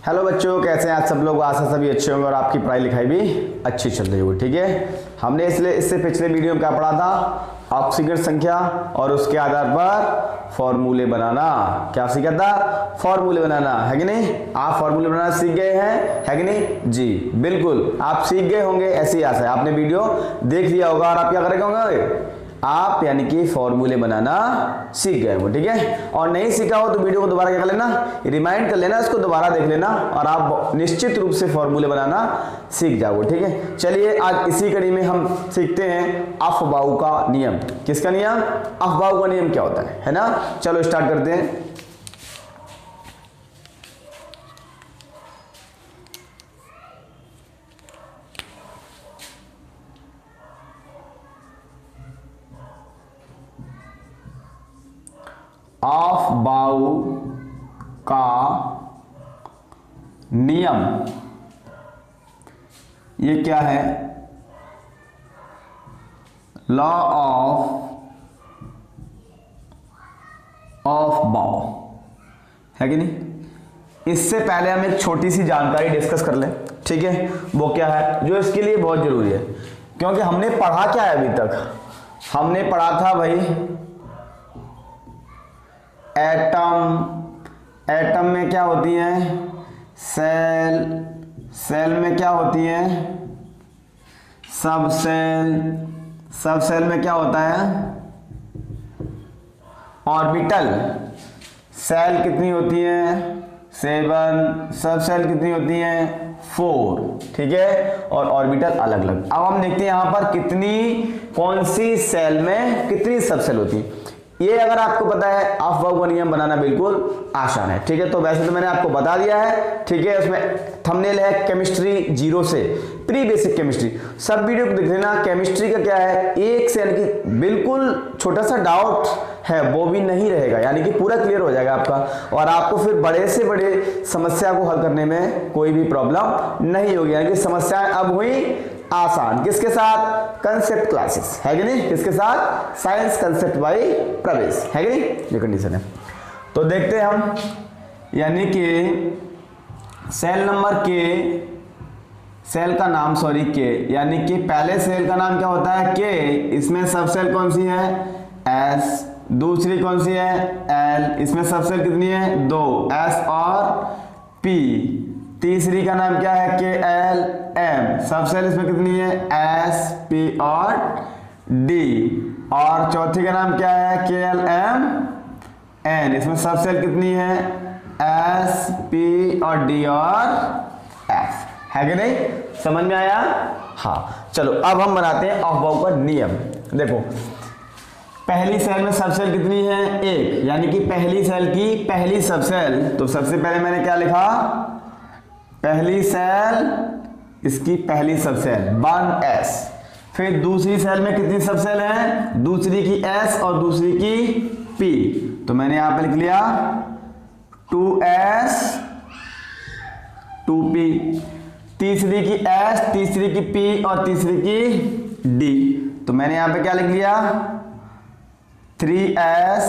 Hello बच्चों, कैसे हैं आज सब लोग। आशा सभी अच्छे होंगे और आपकी पढ़ाई लिखाई भी अच्छी चल रही होगी। ठीक है, हमने इससे पिछले वीडियो में क्या पढ़ा था, ऑक्सीजन संख्या और उसके आधार पर फॉर्मूले बनाना। क्या सीखा था? फॉर्मूले बनाना, है कि नहीं। आप फॉर्मूले बनाना सीख गए हैं, है कि नहीं जी। बिल्कुल आप सीख गए होंगे, ऐसी आशा है। आपने वीडियो देख लिया होगा और आप क्या करेंगे होंगे, आप यानी कि फॉर्मूले बनाना सीख गए हो। ठीक है, और नहीं सीखा हो तो वीडियो को दोबारा क्या कर लेना, रिमाइंड कर लेना, इसको दोबारा देख लेना और आप निश्चित रूप से फॉर्मूले बनाना सीख जाओगे। ठीक है, चलिए आज इसी कड़ी में हम सीखते हैं अफबाऊ का नियम। किसका नियम? अफबाऊ का नियम क्या होता है ना। चलो स्टार्ट करते हैं। अफबाऊ का नियम ये क्या है? लॉ ऑफ बाउ, है कि नहीं। इससे पहले हम एक छोटी सी जानकारी डिस्कस कर लें। ठीक है, वो क्या है जो इसके लिए बहुत जरूरी है, क्योंकि हमने पढ़ा क्या है अभी तक। हमने पढ़ा था भाई एटम में क्या होती है, सेल में क्या होती है, सब सेल में क्या होता है, ऑर्बिटल। सेल कितनी होती है? 7। सब सेल कितनी होती है? 4। ठीक है, और ऑर्बिटल अलग अलग। अब हम देखते हैं यहां पर कौन सी सेल में कितनी सब सेल होती है। ये अगर आपको पता है, अफबाऊ का नियम बनाना बिल्कुल आसान है। ठीक है, तो वैसे तो मैंने आपको बता दिया है। ठीक है, उसमें थंबनेल है केमिस्ट्री 0 से प्री बेसिक केमिस्ट्री। सब वीडियो को देख लेना। केमिस्ट्री का क्या है, एक से यानी कि बिल्कुल छोटा सा डाउट है वो भी नहीं रहेगा, यानी कि पूरा क्लियर हो जाएगा आपका, और आपको फिर बड़े से बड़े समस्या को हल करने में कोई भी प्रॉब्लम नहीं होगी। यानी कि समस्याएं अब हुई आसान। किसके साथ? कंसेप्ट क्लासेस, है कि नहीं। किसके साथ? साइंस कंसेप्ट बाय प्रवेश, है कि नहीं। ये कंडीशन है। तो देखते हैं हम, यानी कि सेल नंबर सेल का नाम के, यानी कि पहले सेल का नाम क्या होता है के। इसमें सब सेल कौन सी है? एस। दूसरी कौन सी है? एल। इसमें सब सेल कितनी है? 2, एस और पी। तीसरी का नाम क्या है? के एल एम। सब सेल इसमें कितनी है? एस पी और डी। और चौथी का नाम क्या है? के एल एम एन। इसमें सब सेल कितनी है? एस पी और डी और एफ, है कि नहीं। समझ में आया? हाँ, चलो अब हम बनाते हैं अफबाऊ का नियम। देखो, पहली सेल में सब सेल कितनी है? 1, यानी कि पहली सेल की पहली सब सेल। तो सबसे पहले मैंने क्या लिखा? पहली सेल, इसकी पहली सब सेल 1s। फिर दूसरी सेल में कितनी सब सेल हैं? दूसरी की s और दूसरी की p। तो मैंने यहां पे लिख लिया 2s 2p। तीसरी की s, तीसरी की p और तीसरी की d। तो मैंने यहां पे क्या लिख लिया? 3s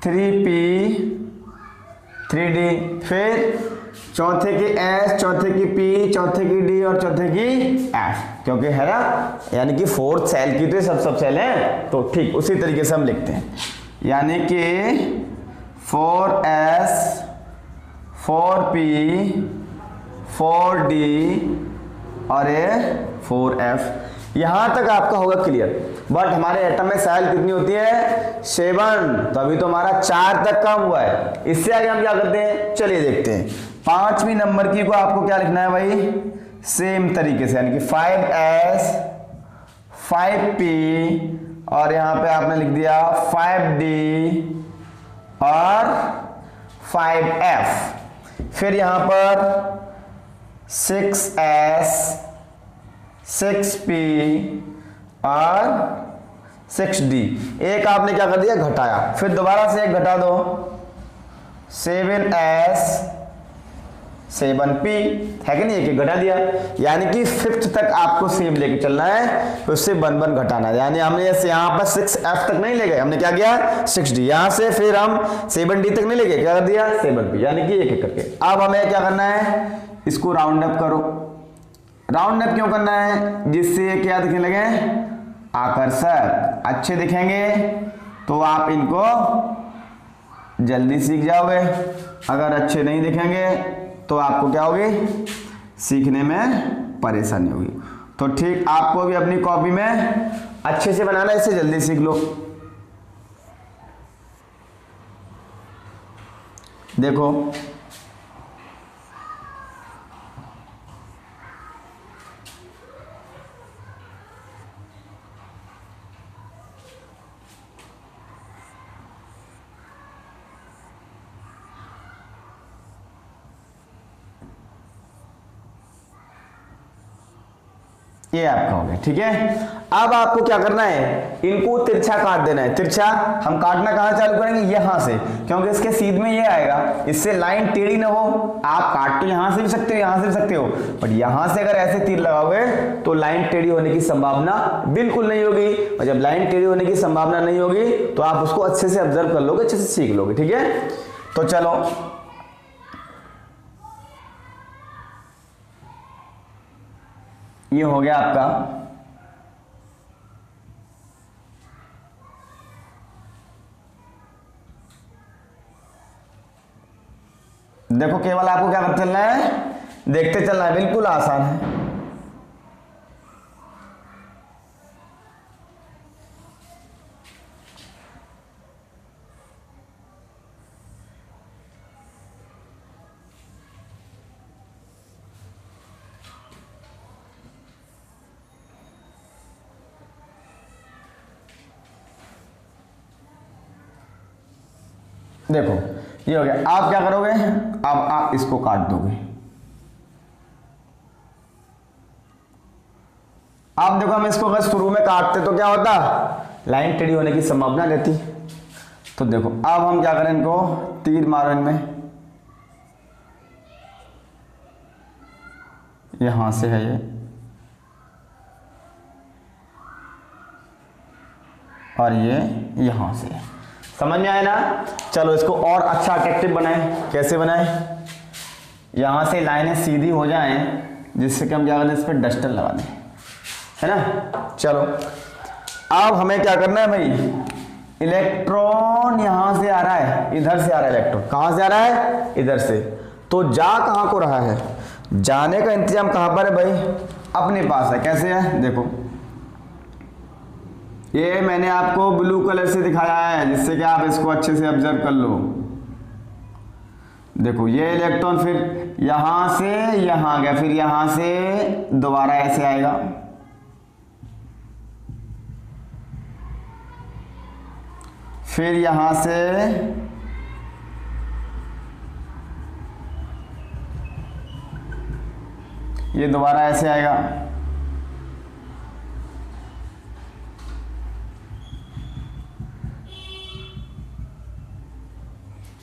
3p 3d। फिर चौथे की S, चौथे की P, चौथे की D और चौथे की F, क्योंकि है ना, यानी कि 4th सेल की तो सब सेल हैं। तो ठीक उसी तरीके से हम लिखते हैं, यानी कि 4S 4P 4D और ये 4F। यहां तक आपका होगा क्लियर। बट हमारे एटम में सेल कितनी होती है? 7। तो अभी तो हमारा 4 तक कम हुआ है। इससे आगे हम क्या करते हैं, चलिए देखते हैं। 5वीं नंबर की को आपको क्या लिखना है भाई? सेम तरीके से, यानी कि 5s 5p और यहां पे आपने लिख दिया 5d और 5f। फिर यहां पर 6s 6p और 6d। एक आपने क्या कर दिया? घटाया। फिर दोबारा से एक घटा दो, 7s 7p है कि नहीं, एक घटा दिया, यानी कि 5th तक आपको सेम लेके चलना है, तो उससे 1 घटाना है। यानी हमने जैसे यहाँ पर 6f तक नहीं ले गए, हमने क्या किया 6d, यहाँ से फिर हम 7d तक नहीं ले गए, क्या कर दिया 7p, यानी कि एक एक करके। अब हमें क्या करना है, इसको राउंड अप करो। राउंड अप क्यों करना है, जिससे क्या दिखने लगे आकर्षक, अच्छे दिखेंगे, तो आप इनको जल्दी सीख जाओगे। अगर अच्छे नहीं दिखेंगे तो आपको क्या होगी, सीखने में परेशानी होगी। तो ठीक आपको भी अपनी कॉपी में अच्छे से बनाना है, इससे जल्दी सीख लो। देखो ये आपका हो गया, ठीक है। अब आपको क्या करना है, इनको तिरछा काट देना है। तिरछा हम काटना कहां चालू करेंगे, यहां से, क्योंकि इसके सीध में ये आएगा, इससे लाइन टेढ़ी ना हो। आप काट तो यहां से भी सकते हो, यहां से भी सकते हो, बट यहां से अगर ऐसे तीर लगाओगे तो लाइन टेढ़ी होने की संभावना बिल्कुल नहीं होगी। और जब लाइन टेढ़ी होने की संभावना नहीं होगी तो आप उसको अच्छे से ऑब्जर्व कर लोगे, अच्छे से सीख लोगे, ठीक है। तो चलो ये हो गया आपका। देखो केवल आपको क्या करते चलना है, देखते चलना है, बिल्कुल आसान है। देखो ये हो गया। आप क्या करोगे, अब आप इसको काट दोगे। आप देखो हम इसको अगर शुरू में काटते तो क्या होता, लाइन टेढ़ी होने की संभावना रहती। तो देखो अब हम क्या करें, इनको तीर मारो इनमें, यहां से है ये, और ये यहां से है। समझ में आया ना। चलो इसको और अच्छा अट्रैक्टिव बनाएं। कैसे बनाएं, यहां से लाइनें सीधी हो जाएं, जिससे कि हम क्या करें, इस पर डस्टर लगा दें, है ना। चलो अब हमें क्या करना है भाई, इलेक्ट्रॉन यहां से आ रहा है, इधर से आ रहा है इलेक्ट्रॉन, कहां से आ रहा है, इधर से। तो जा कहां को रहा है, जाने का इंतजाम कहां पर है भाई, अपने पास है। कैसे है, देखो ये मैंने आपको ब्लू कलर से दिखाया है, जिससे कि आप इसको अच्छे से ऑब्जर्व कर लो। देखो ये इलेक्ट्रॉन फिर यहां से यहां गया, फिर यहां से दोबारा ऐसे आएगा, फिर यहां से ये दोबारा ऐसे आएगा,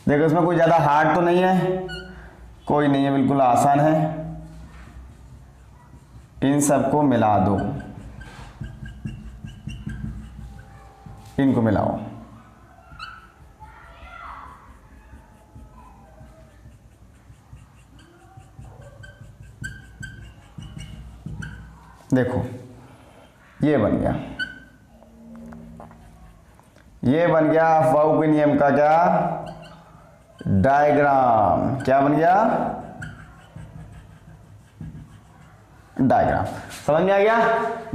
देखो इसमें कोई ज़्यादा हार्ड तो नहीं है, कोई नहीं है, बिल्कुल आसान है। इन सबको मिला दो, इनको मिलाओ, देखो ये बन गया, ये बन गया अफवाह के नियम का क्या डायग्राम। क्या बन गया, डायग्राम। समझ में आ गया।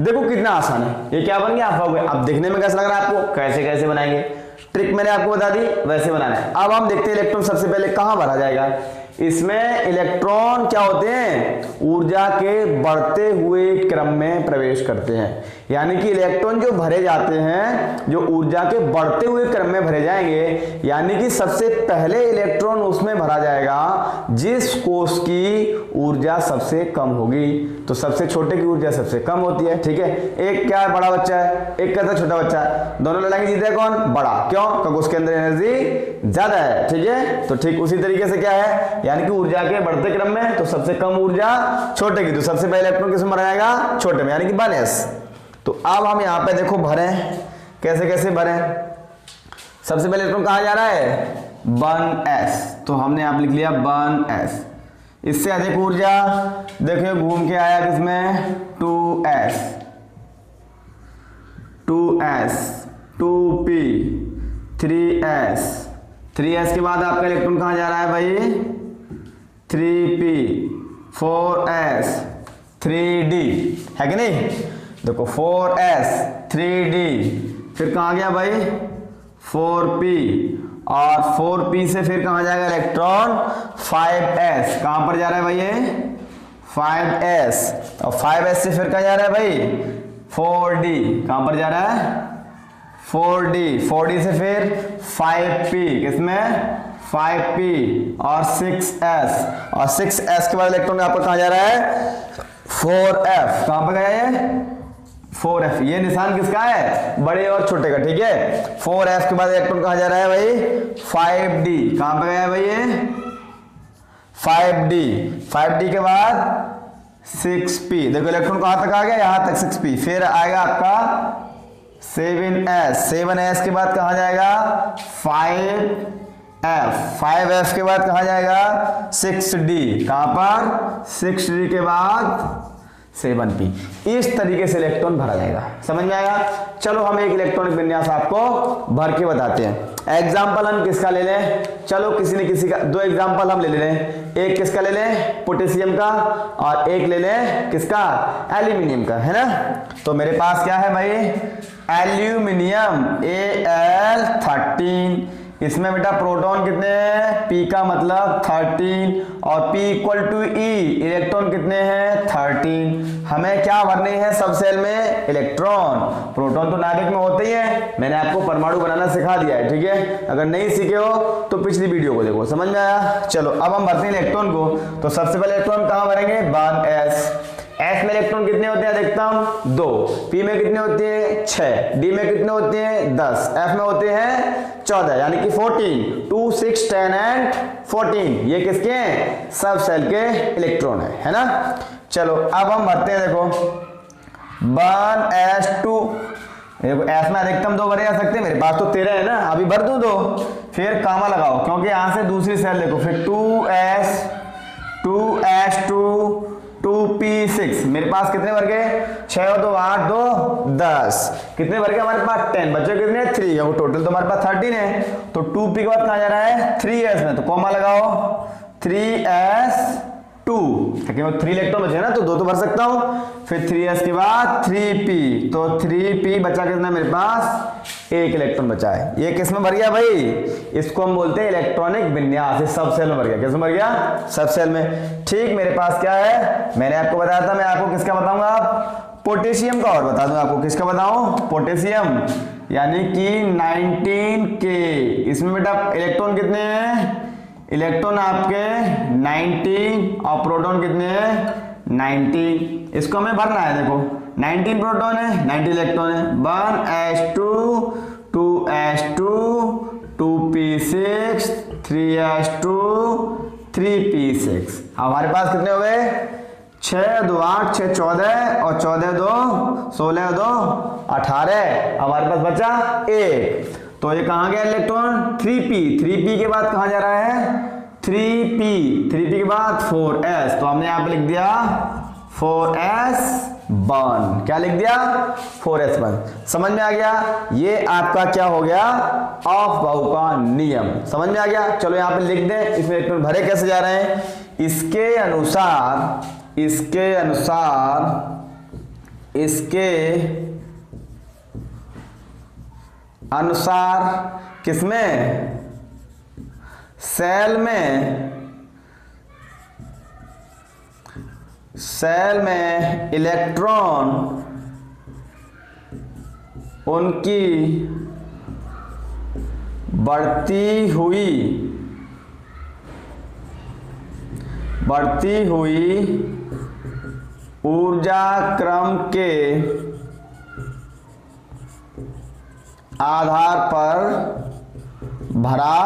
देखो कितना आसान है, ये क्या बन गया अफवाह। अब देखने में कैसा लग रहा है आपको, कैसे कैसे बनाएंगे, ट्रिक मैंने आपको बता दी, वैसे बनाना है। अब हम देखते हैं इलेक्ट्रॉन सबसे पहले कहां भरा जाएगा। इसमें इलेक्ट्रॉन क्या होते हैं, ऊर्जा के बढ़ते हुए क्रम में प्रवेश करते हैं। यानी कि इलेक्ट्रॉन जो भरे जाते हैं, जो ऊर्जा के बढ़ते हुए क्रम में भरे जाएंगे, यानी कि सबसे पहले इलेक्ट्रॉन उसमें भरा जाएगा जिस कोष की ऊर्जा सबसे कम होगी। तो सबसे छोटे की ऊर्जा सबसे कम होती है, ठीक है। एक क्या है, बड़ा बच्चा है, एक कहता है छोटा बच्चा है, दोनों लड़ाई जीते कौन, बड़ा। क्यों, क्योंकि उसके अंदर एनर्जी ज्यादा है, ठीक है। तो ठीक उसी तरीके से क्या है, यानी कि ऊर्जा के बढ़ते क्रम में तो सबसे कम ऊर्जा छोटे की, तो सबसे पहले इलेक्ट्रॉन किसमें भरा जाएगा, छोटे में, यानी कि 1s। तो अब हम यहाँ पे देखो भरें, कैसे कैसे भरें। सबसे पहले इलेक्ट्रॉन कहाँ जा रहा है, 1s, तो हमने यहाँ पे लिख लिया 1s। इससे अधिक ऊर्जा देखिए घूम के आया किसमें, 2s, 2s, 2p, 3s, 3s के बाद आपका इलेक्ट्रॉन कहाँ जा रहा है भाई, 3p, 4s, 3d, है कि नहीं। देखो 4s, 3d, फिर कहाँ गया भाई 4p, और 4p से फिर कहाँ जाएगा इलेक्ट्रॉन 5s, कहाँ पर जा रहा है भाई ये 5s, और 5s से फिर कहाँ जा रहा है भाई 4d, कहाँ पर जा रहा है 4d, 4d से फिर 5p, किसमें 5p, और 6s, और 6s के बाद इलेक्ट्रॉन यहाँ पर कहाँ जा रहा है 4f, कहाँ पर गया ये 4f, ये निशान किसका है, बड़े और छोटे का, ठीक है। 4f के बाद इलेक्ट्रॉन कहाँ जा रहा है भाई 5d, कहाँ पे गया है भाई ये 5d, 5d के बाद 6p, देखो इलेक्ट्रॉन कहाँ तक आ गया, यहाँ तक 6p, फिर आएगा आपका 7s, 7s के बाद कहाँ जाएगा 5f, 5f के बाद कहाँ जाएगा 6d, कहाँ पर 6d के बाद 7p। इस तरीके से इलेक्ट्रॉन भरा जाएगा, समझ में आएगा। चलो हम एक इलेक्ट्रॉनिक विन्यास आपको भर के बताते हैं। एग्जाम्पल हम किसका ले लें, चलो किसी न किसी का, दो एग्जाम्पल हम ले लें, एक किसका ले लें पोटेशियम का, और एक ले लें किसका एल्यूमिनियम का, है ना। तो मेरे पास क्या है भाई एल्यूमिनियम Al13, इसमें बेटा प्रोटॉन कितने हैं, P का मतलब 13, और P equal to E, electron कितने हैं 13। हमें क्या भरने हैं सब सेल में इलेक्ट्रॉन, प्रोटॉन तो नाभिक में होते ही है, मैंने आपको परमाणु बनाना सिखा दिया है, ठीक है। अगर नहीं सीखे हो तो पिछली वीडियो को देखो, समझ में आया। चलो अब हम भरते हैं इलेक्ट्रॉन को। तो सबसे पहले इलेक्ट्रॉन कहाँ भरेंगे 1s, S में इलेक्ट्रॉन कितने होते हैं देखता हूं 2, P में कितने होते हैं 6, D में कितने होते हैं 10, F में होते हैं 14, यानी कि 14, 2, 6, 10 एंड 14, ये किसके हैं सब सेल के इलेक्ट्रॉन है ना। चलो अब हम भरते हैं, देखो 1s2, देखो S में अधिकतम 2 भरे जा सकते हैं, मेरे पास तो 13 है ना, अभी भर दूं 2, फिर कामा लगाओ क्योंकि यहां से दूसरी सेल देखो, फिर 2s2 2p6, मेरे पास कितने भर गए 6 और 2 8 2 10, कितने भर गए हमारे पास 10, बच्चे कितने 3, और टोटल तो हमारे पास 13 है। तो 2p के बाद कहाँ जा रहा है 3s में, तो कॉमा लगाओ 3s2, क्योंकि 3 इलेक्ट्रॉन बचे ना तो 2 तो भर सकता हूँ, फिर 3s के बाद 3p, तो 3p बचा कितना मेरे पास 1 इलेक्ट्रॉन बचा है। ये किस में भर गया भाई, इसको हम बोलते हैं इलेक्ट्रॉनिक विन्यास, सब सेल में भर गया, किस में भर गया सब सेल में। ठीक मेरे पास क्या है, मैंने आपको बताया था, मैं आपको किसका बताऊंगा पोटेशियम का, और बता दूं आपको किसका बताऊं पोटेशियम, यानी कि 19K, इसमें बेटा इलेक्ट्रॉन कितने हैं, इलेक्ट्रॉन आपके 19 और प्रोटॉन कितने हैं 19, इसको हमें भरना है। देखो 19 प्रोटॉन है 90 इलेक्ट्रॉन है, 1s2 2s2 2p6 3s2 3p6, हमारे पास कितने हो गए 6 2 8 6 14, और 14 2 16 2 18, हमारे पास बचा 1। तो ये कहाँ गया इलेक्ट्रॉन 3p के बाद कहाँ जा रहा है 3p के बाद 4s, तो हमने यहाँ पे लिख दिया 4s1, क्या लिख दिया 4s1, समझ में आ गया। ये आपका क्या हो गया ऑफ बाउ का नियम, समझ में आ गया। चलो यहाँ पे लिख दें, इसमें इलेक्ट्रॉन भरे कैसे जा रहे हैं, इसके अनुसार किसमें सेल में इलेक्ट्रॉन उनकी बढ़ती हुई ऊर्जा क्रम के आधार पर भरा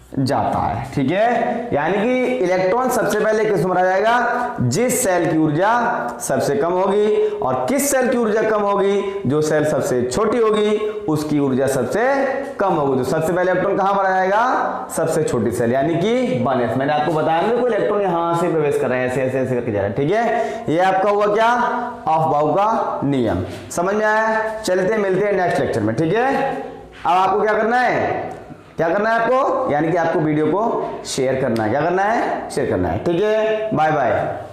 जाता है। ठीक है, यानी कि इलेक्ट्रॉन सबसे पहले किस में भरा जाएगा, जिस सेल की ऊर्जा सबसे कम होगी, और किस सेल की ऊर्जा कम होगी, जो सेल सबसे छोटी होगी उसकी ऊर्जा सबसे कम होगी। तो सबसे पहले इलेक्ट्रॉन कहां भरा जाएगा, सबसे छोटी सेल यानी कि 1s। मैंने आपको बताया ना, कोई इलेक्ट्रॉन यहां से प्रवेश कर रहा है, ऐसे ऐसे ऐसे करके जा रहा है। ठीक है, ये आपका हुआ क्या, अफबाउ का नियम। समझ में आया? चलते मिलते हैं नेक्स्ट लेक्चर में। ठीक है, अब आपको क्या करना है, क्या करना है आपको, यानी कि आपको वीडियो को शेयर करना है। क्या करना है, शेयर करना है। ठीक है, बाय बाय।